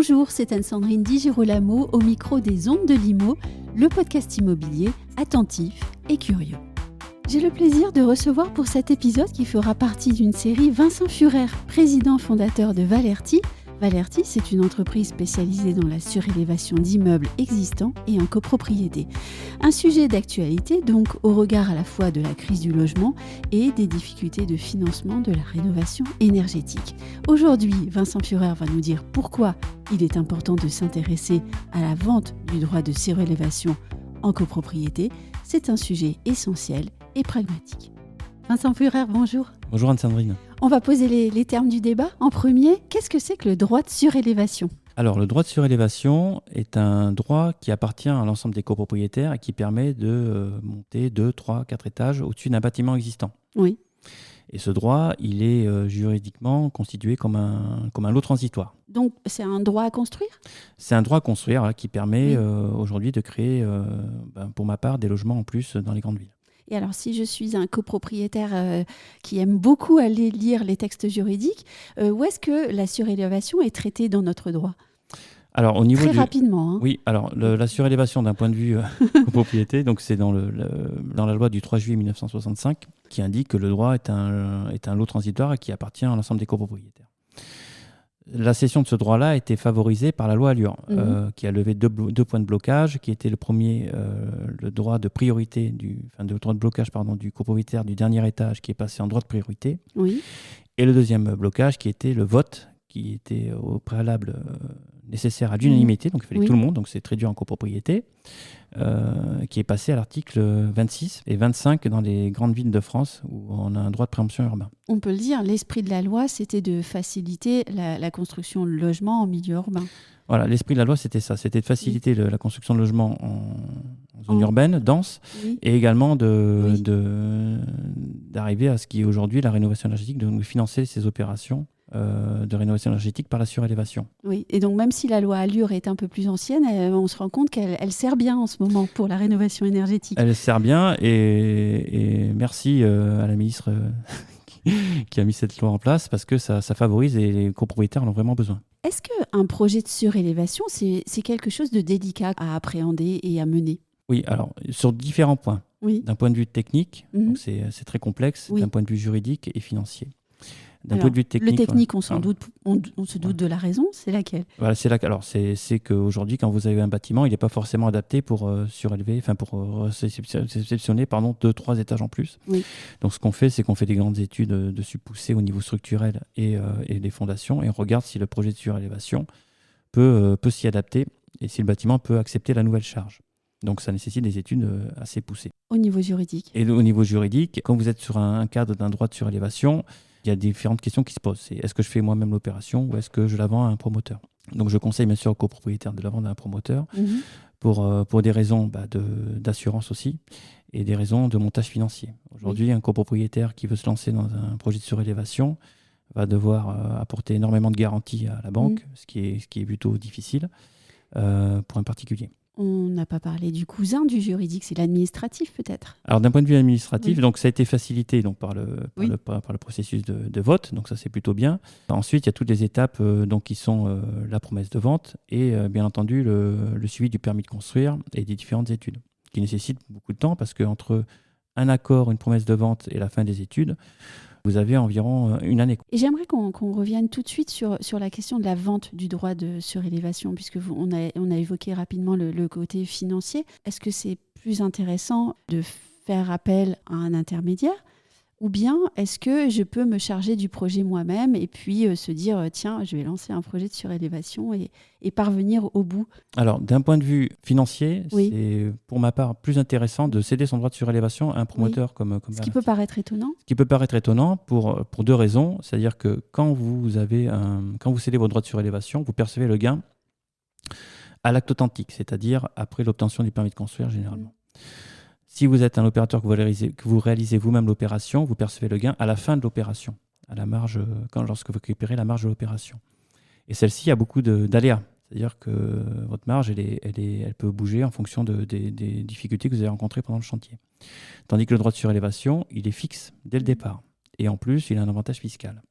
Bonjour, c'est Anne-Sandrine Di Girolamo au micro des Ondes de Limo, le podcast immobilier attentif et curieux. J'ai le plaisir de recevoir pour cet épisode qui fera partie d'une série Vincent Furer, président fondateur de Valerty. Valerty, c'est une entreprise spécialisée dans la surélévation d'immeubles existants et en copropriété. Un sujet d'actualité donc au regard à la fois de la crise du logement et des difficultés de financement de la rénovation énergétique. Aujourd'hui, Vincent Furer va nous dire pourquoi il est important de s'intéresser à la vente du droit de surélévation en copropriété. C'est un sujet essentiel et pragmatique. Vincent Furer, bonjour. Bonjour Anne-Sandrine. On va poser les termes du débat. En premier, qu'est-ce que c'est que le droit de surélévation ? Alors, le droit de surélévation est un droit qui appartient à l'ensemble des copropriétaires et qui permet de monter 2, 3, 4 étages au-dessus d'un bâtiment existant. Oui. Et ce droit, il est juridiquement constitué comme un lot transitoire. Donc, c'est un droit à construire ? C'est un droit à construire qui permet aujourd'hui de créer, pour ma part, des logements en plus dans les grandes villes. Et alors, si je suis un copropriétaire qui aime beaucoup aller lire les textes juridiques, où est-ce que la surélévation est traitée dans notre droit ? Alors, au niveau rapidement. Hein. Oui, alors la surélévation d'un point de vue copropriété, donc c'est dans la loi du 3 juillet 1965 qui indique que le droit est un lot transitoire et qui appartient à l'ensemble des copropriétaires. La cession de ce droit-là a été favorisée par la loi Allure, qui a levé deux points de blocage, qui était le premier, le droit de priorité le droit de blocage du copropriétaire du dernier étage, qui est passé en droit de priorité. Oui. Et le deuxième blocage, qui était le vote, qui était au préalable nécessaire à l'unanimité, donc il fallait que tout le monde, donc c'est très dur en copropriété, qui est passé à l'article 26 et 25 dans les grandes villes de France où on a un droit de préemption urbain. On peut le dire, l'esprit de la loi, c'était de faciliter la construction de logements en milieu urbain. Voilà, l'esprit de la loi, c'était ça, c'était de faciliter la construction de logements en zone urbaine, dense, et également d'arriver à ce qui est aujourd'hui la rénovation énergétique, de financer ces opérations de rénovation énergétique par la surélévation. Oui, et donc même si la loi Allure est un peu plus ancienne, on se rend compte qu'elle sert bien en ce moment pour la rénovation énergétique. Elle sert bien et merci à la ministre qui a mis cette loi en place parce que ça favorise et les copropriétaires en ont vraiment besoin. Est-ce qu'un projet de surélévation, c'est quelque chose de délicat à appréhender et à mener ? Oui, alors sur différents points. Oui. D'un point de vue technique, donc c'est très complexe, d'un point de vue juridique et financier. D'un point de vue technique, le technique, on se doute de la raison, c'est laquelle ? Voilà, c'est qu'aujourd'hui, quand vous avez un bâtiment, il n'est pas forcément adapté pour surélever, pour réceptionner 2, 3 étages en plus. Oui. Donc ce qu'on fait, c'est qu'on fait des grandes études dessus poussées au niveau structurel et des fondations, et on regarde si le projet de surélévation peut s'y adapter et si le bâtiment peut accepter la nouvelle charge. Donc ça nécessite des études assez poussées. Au niveau juridique. Et au niveau juridique, quand vous êtes sur un cadre d'un droit de surélévation, il y a différentes questions qui se posent. C'est est-ce que je fais moi-même l'opération ou est-ce que je la vends à un promoteur ? Donc je conseille bien sûr aux copropriétaires de la vendre à un promoteur pour des raisons d'assurance aussi et des raisons de montage financier. Aujourd'hui, un copropriétaire qui veut se lancer dans un projet de surélévation va devoir apporter énormément de garanties à la banque, ce qui est plutôt difficile pour un particulier. On n'a pas parlé du cousin du juridique, c'est l'administratif peut-être. Alors d'un point de vue administratif, donc ça a été facilité par le processus de vote, donc ça c'est plutôt bien. Ensuite, il y a toutes les étapes qui sont la promesse de vente et bien entendu le suivi du permis de construire et des différentes études, qui nécessitent beaucoup de temps parce qu'entre un accord, une promesse de vente et la fin des études, vous avez environ une année. Et j'aimerais qu'on revienne tout de suite sur la question de la vente du droit de surélévation, puisque on a évoqué rapidement le côté financier. Est-ce que c'est plus intéressant de faire appel à un intermédiaire ou bien est-ce que je peux me charger du projet moi-même et puis se dire tiens, je vais lancer un projet de surélévation et parvenir au bout ? Alors, d'un point de vue financier, c'est pour ma part plus intéressant de céder son droit de surélévation à un promoteur comme Ce qui peut paraître étonnant. Ce qui peut paraître étonnant pour deux raisons. C'est-à-dire que quand vous cédez votre droit de surélévation, vous percevez le gain à l'acte authentique, c'est-à-dire après l'obtention du permis de construire généralement. Si vous êtes un opérateur que vous réalisez vous-même l'opération, vous percevez le gain à la fin de l'opération, à la marge, lorsque vous récupérez la marge de l'opération. Et celle-ci a beaucoup d'aléas. C'est-à-dire que votre marge, elle peut bouger en fonction des difficultés que vous avez rencontrées pendant le chantier. Tandis que le droit de surélévation, il est fixe dès le départ. Et en plus, il a un avantage fiscal.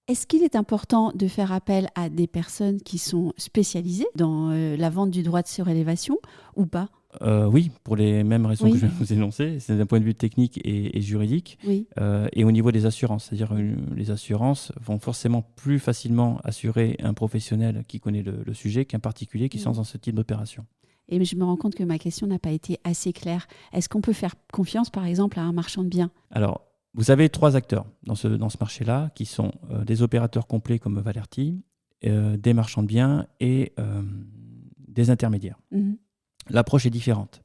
Est-ce qu'il est important de faire appel à des personnes qui sont spécialisées dans la vente du droit de surélévation ou pas ? Oui, pour les mêmes raisons Oui. que je viens de vous énoncer, c'est d'un point de vue technique et juridique, Oui. et au niveau des assurances. C'est-à-dire les assurances vont forcément plus facilement assurer un professionnel qui connaît le sujet qu'un particulier qui se lance dans ce type d'opération. Et je me rends compte que ma question n'a pas été assez claire. Est-ce qu'on peut faire confiance, par exemple, à un marchand de biens ? Alors, vous avez 3 acteurs dans ce marché-là, qui sont des opérateurs complets comme Valerty, des marchands de biens et des intermédiaires. L'approche est différente.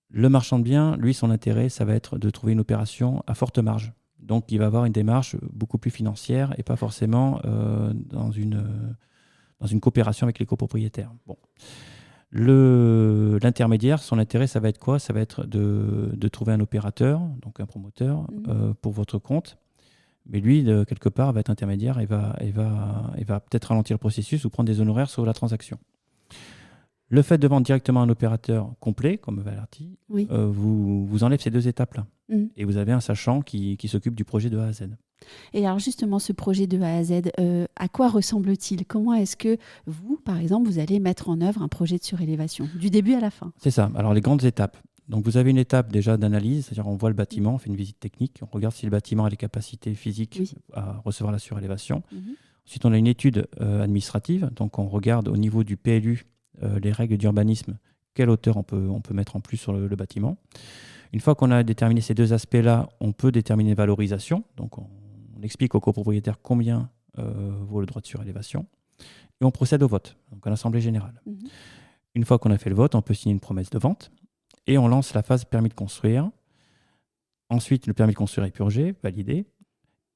Le marchand de biens, lui, son intérêt, ça va être de trouver une opération à forte marge. Donc, il va avoir une démarche beaucoup plus financière et pas forcément dans une coopération avec les copropriétaires. Bon. L'intermédiaire, son intérêt, ça va être quoi ? Ça va être de trouver un opérateur, donc un promoteur, pour votre compte. Mais lui, quelque part, va être intermédiaire et va peut-être ralentir le processus ou prendre des honoraires sur la transaction. Le fait de vendre directement à un opérateur complet, comme Valerty, vous enlève ces 2 étapes-là. Et vous avez un sachant qui s'occupe du projet de A à Z. Et alors justement, ce projet de A à Z, à quoi ressemble-t-il ? Comment est-ce que vous, par exemple, vous allez mettre en œuvre un projet de surélévation, du début à la fin ? C'est ça. Alors les grandes étapes. Donc vous avez une étape déjà d'analyse, c'est-à-dire on voit le bâtiment, on fait une visite technique, on regarde si le bâtiment a les capacités physiques à recevoir la surélévation. Ensuite, on a une étude administrative, donc on regarde au niveau du PLU les règles d'urbanisme, quelle hauteur on peut mettre en plus sur le bâtiment. Une fois qu'on a déterminé ces 2 aspects-là, on peut déterminer valorisation. Donc on explique au copropriétaire combien vaut le droit de surélévation. Et on procède au vote, donc à l'Assemblée générale. Une fois qu'on a fait le vote, on peut signer une promesse de vente et on lance la phase permis de construire. Ensuite, le permis de construire est purgé, validé,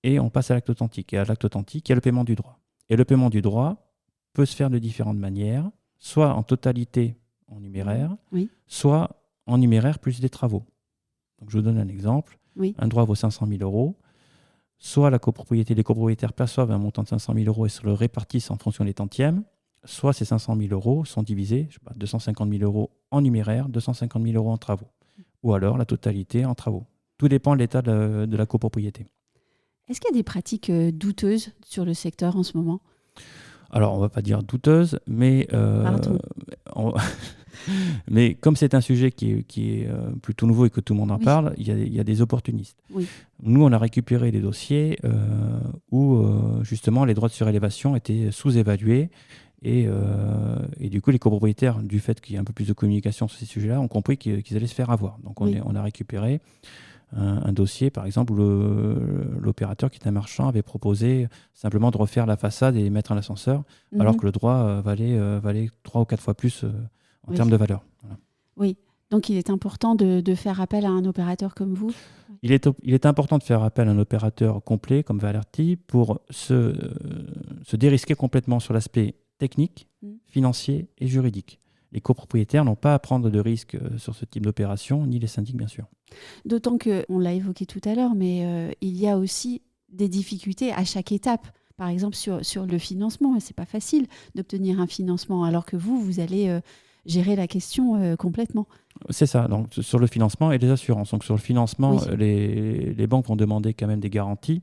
et on passe à l'acte authentique. Et à l'acte authentique, il y a le paiement du droit. Et le paiement du droit peut se faire de différentes manières, soit en totalité en numéraire, soit en numéraire plus des travaux. Donc, je vous donne un exemple. Un droit vaut 500 000 €. Soit les copropriétaires perçoivent un montant de 500 000 € et se le répartissent en fonction des tantièmes, soit ces 500 000 € sont divisés, 250 000 € en numéraire, 250 000 € en travaux. Ou alors la totalité en travaux. Tout dépend de l'état de la copropriété. Est-ce qu'il y a des pratiques douteuses sur le secteur en ce moment ? Alors, on ne va pas dire douteuse, mais, mais comme c'est un sujet qui est plutôt nouveau et que tout le monde en parle, il y a des opportunistes. Nous, on a récupéré des dossiers où, justement, les droits de surélévation étaient sous-évalués. Et du coup, les copropriétaires, du fait qu'il y a un peu plus de communication sur ces sujets-là, ont compris qu'ils allaient se faire avoir. Donc, on a récupéré un dossier, par exemple, où l'opérateur, qui est un marchand, avait proposé simplement de refaire la façade et mettre un ascenseur, alors que le droit valait 3 ou 4 fois plus en termes de valeur. Voilà. Oui, donc il est important de faire appel à un opérateur comme vous ? Il est important de faire appel à un opérateur complet comme Valerty pour se dérisquer complètement sur l'aspect technique, financier et juridique. Les copropriétaires n'ont pas à prendre de risques sur ce type d'opération, ni les syndics, bien sûr. D'autant qu'on l'a évoqué tout à l'heure, mais il y a aussi des difficultés à chaque étape. Par exemple, sur le financement, ce n'est pas facile d'obtenir un financement, alors que vous allez gérer la question complètement. C'est ça, donc sur le financement et les assurances. Donc sur le financement, les banques vont demander quand même des garanties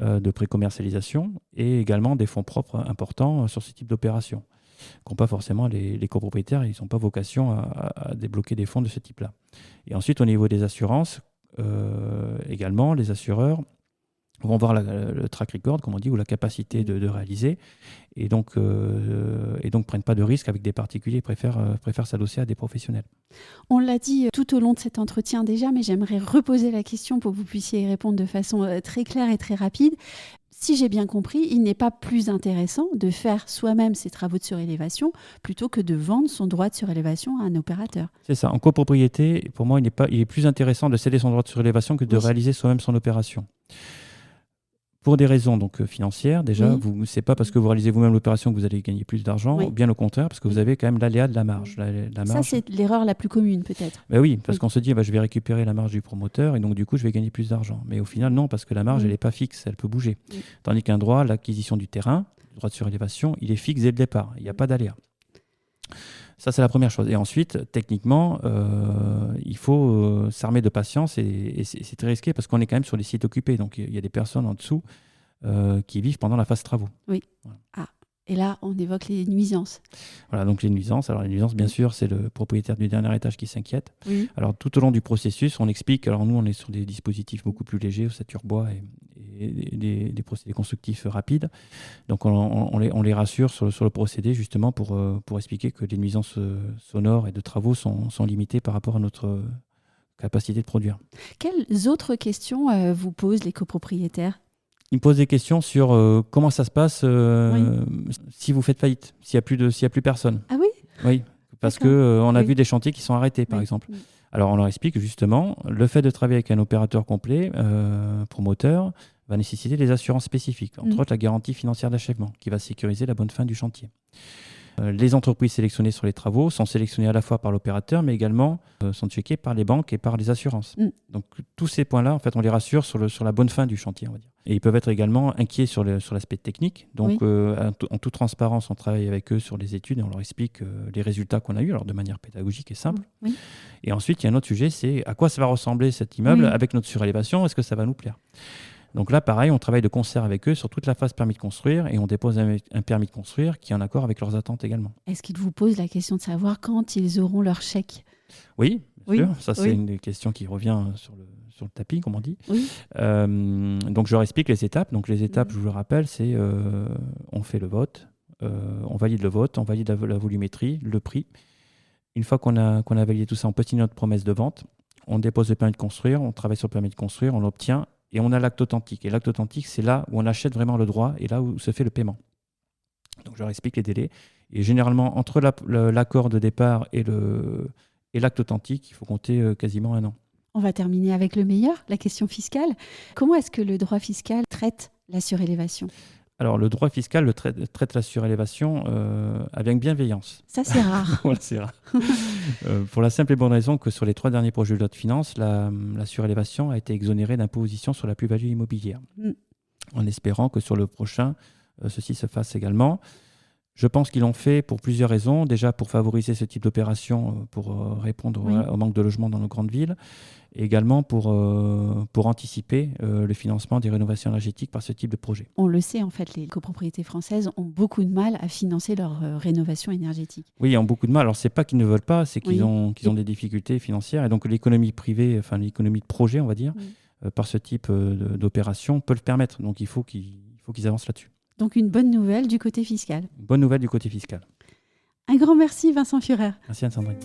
de pré-commercialisation et également des fonds propres importants sur ce type d'opération, qu'ont pas forcément les copropriétaires. Ils n'ont pas vocation à débloquer des fonds de ce type-là. Et ensuite, au niveau des assurances, également, les assureurs vont voir le track record, comme on dit, ou la capacité de réaliser, et donc prennent pas de risques avec des particuliers, préfèrent s'adosser à des professionnels. On l'a dit tout au long de cet entretien déjà, mais j'aimerais reposer la question pour que vous puissiez y répondre de façon très claire et très rapide. Si j'ai bien compris, il n'est pas plus intéressant de faire soi-même ses travaux de surélévation plutôt que de vendre son droit de surélévation à un opérateur. C'est ça. En copropriété, pour moi, il est plus intéressant de céder son droit de surélévation que de réaliser soi-même son opération. Pour des raisons donc financières, déjà, c'est pas parce que vous réalisez vous-même l'opération que vous allez gagner plus d'argent, bien au contraire, parce que vous avez quand même l'aléa de la marge. La marge. Ça, c'est l'erreur la plus commune, peut-être. Ben oui, parce qu'on se dit, je vais récupérer la marge du promoteur et donc du coup, je vais gagner plus d'argent. Mais au final, non, parce que la marge, elle n'est pas fixe, elle peut bouger. Tandis qu'un droit, l'acquisition du terrain, le droit de surélévation, il est fixe dès le départ, il n'y a pas d'aléa. Ça, c'est la première chose. Et ensuite, techniquement, il faut s'armer de patience et c'est très risqué parce qu'on est quand même sur les sites occupés. Donc, il y a des personnes en dessous qui vivent pendant la phase travaux. Oui. Voilà. Ah. Et là, on évoque les nuisances. Voilà, donc les nuisances. Alors les nuisances, bien sûr, c'est le propriétaire du dernier étage qui s'inquiète. Oui. Alors tout au long du processus, on explique. Alors nous, on est sur des dispositifs beaucoup plus légers, ossature bois et des procédés constructifs rapides. Donc on les rassure sur le procédé justement pour expliquer que les nuisances sonores et de travaux sont limitées par rapport à notre capacité de produire. Quelles autres questions vous posent les copropriétaires ? Ils me posent des questions sur comment ça se passe si vous faites faillite, s'il n'y a plus personne. Ah oui ? Oui, parce D'accord. qu'on a Oui. vu des chantiers qui sont arrêtés, par exemple. Oui. Alors, on leur explique justement, le fait de travailler avec un opérateur complet, promoteur, va nécessiter des assurances spécifiques, entre autres la garantie financière d'achèvement, qui va sécuriser la bonne fin du chantier. Les entreprises sélectionnées sur les travaux sont sélectionnées à la fois par l'opérateur, mais également sont checkées par les banques et par les assurances. Donc, tous ces points-là, en fait, on les rassure sur la bonne fin du chantier, on va dire. Et ils peuvent être également inquiets sur l'aspect technique. Donc, en toute transparence, on travaille avec eux sur les études et on leur explique les résultats qu'on a eus, alors de manière pédagogique et simple. Oui. Et ensuite, il y a un autre sujet, c'est à quoi ça va ressembler cet immeuble avec notre surélévation, est-ce que ça va nous plaire ? Donc là, pareil, on travaille de concert avec eux sur toute la phase permis de construire et on dépose un permis de construire qui est en accord avec leurs attentes également. Est-ce qu'ils vous posent la question de savoir quand ils auront leur chèque ? Oui, bien sûr. Ça, c'est une des questions qui revient sur le tapis, comme on dit. Oui. Donc, je leur explique les étapes. Donc, les étapes, je vous le rappelle, c'est on fait le vote, on valide le vote, on valide la volumétrie, le prix. Une fois qu'on a validé tout ça, on peut signer notre promesse de vente. On dépose le permis de construire, on travaille sur le permis de construire, on l'obtient. Et on a l'acte authentique. Et l'acte authentique, c'est là où on achète vraiment le droit et là où se fait le paiement. Donc, je leur explique les délais. Et généralement, entre l'accord de départ et l'acte authentique, il faut compter quasiment 1 an. On va terminer avec le meilleur, la question fiscale. Comment est-ce que le droit fiscal traite la surélévation ? Alors, le droit fiscal traite la surélévation avec bienveillance. Ça, c'est rare. Voilà, c'est rare. Pour la simple et bonne raison que sur les 3 derniers projets de loi de finances, la surélévation a été exonérée d'imposition sur la plus-value immobilière. En espérant que sur le prochain, ceci se fasse également. Je pense qu'ils l'ont fait pour plusieurs raisons. Déjà, pour favoriser ce type d'opération, pour répondre au manque de logements dans nos grandes villes. Et également pour anticiper le financement des rénovations énergétiques par ce type de projet. On le sait, en fait, les copropriétés françaises ont beaucoup de mal à financer leur rénovation énergétique. Oui, ils ont beaucoup de mal. Alors, ce n'est pas qu'ils ne veulent pas, c'est qu'ils ont des difficultés financières. Et donc, l'économie privée, enfin l'économie de projet, on va dire, par ce type d'opération, peut le permettre. Donc, il faut qu'ils avancent là-dessus. Donc, une bonne nouvelle du côté fiscal. Bonne nouvelle du côté fiscal. Un grand merci, Vincent Fürer. Merci Anne-Sandrine.